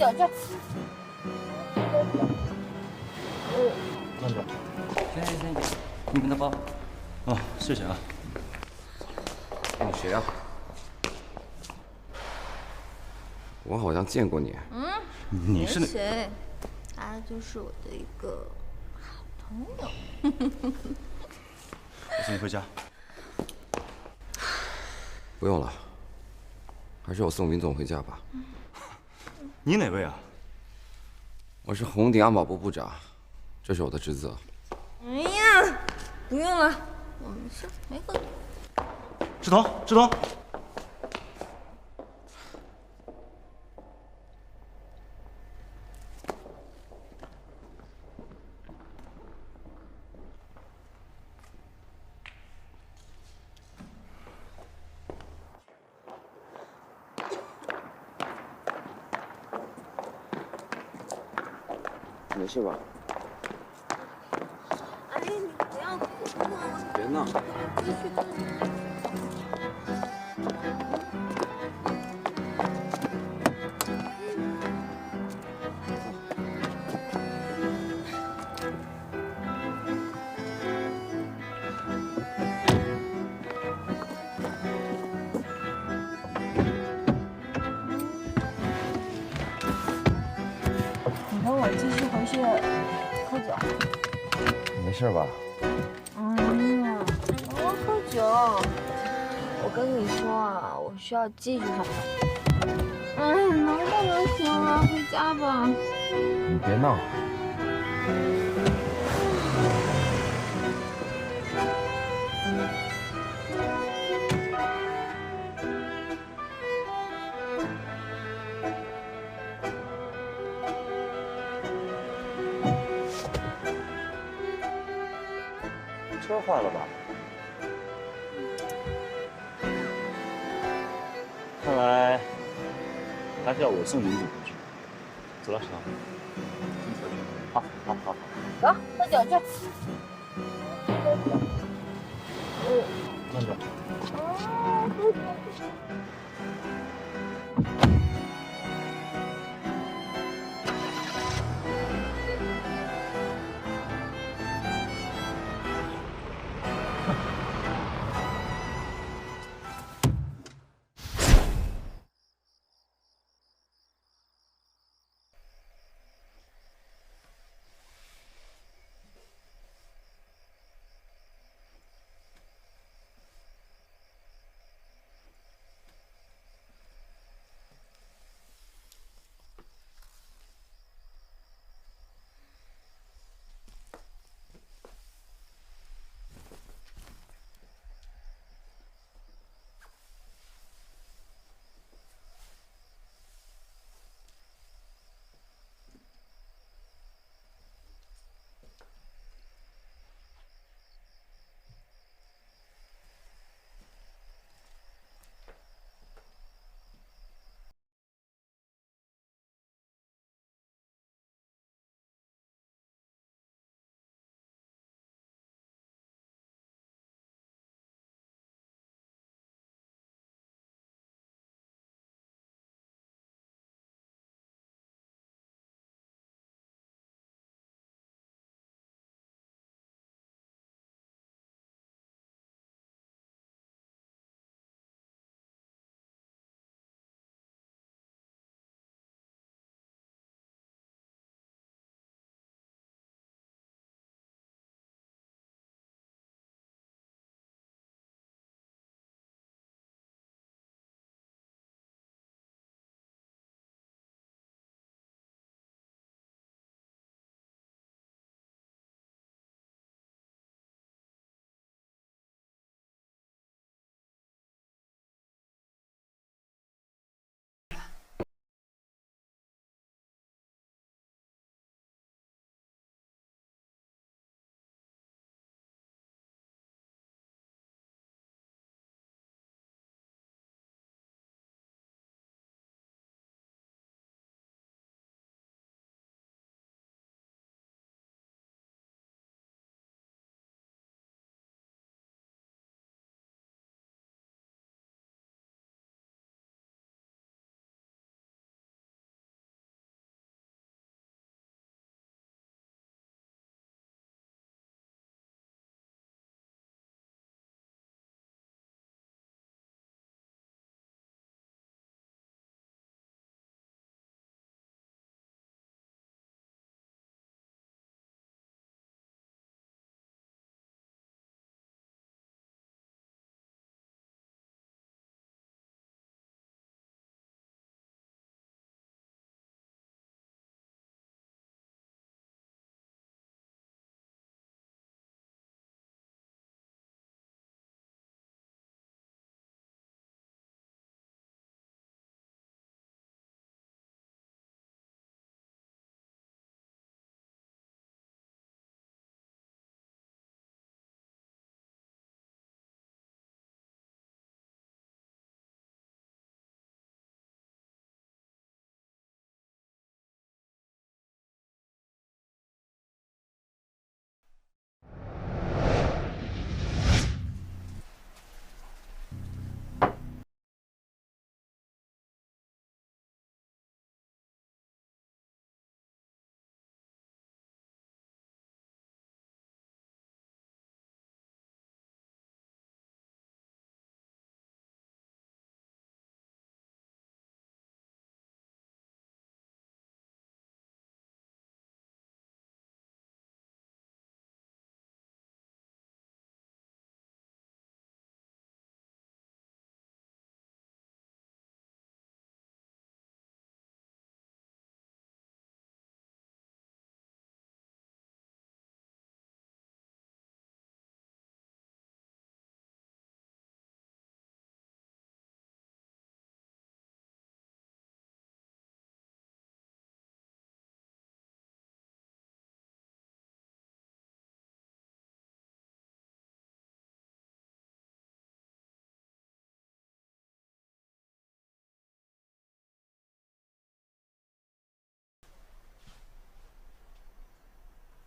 酒去。慢点。行，你们的包。哦，谢谢啊。哎，你谁啊？我好像见过你。你是那谁？他就是我的一个好朋友。我送你回家。不用了，还是我送林总回家吧。你哪位啊？我是红顶安保部部长，这是我的职责。哎呀，不用了，我没事，没喝酒。志彤，志彤。没事吧？哎，你不要哭啊！别闹。继续。你跟我继续回去喝酒。没事吧？我要喝酒。我跟你说啊，我需要继续上班。能不能行了？回家吧。你别闹。车坏了吧？看来还是要我送林总回去。走了，石头。好，好，好，好。走，喝酒去。慢点。喝酒。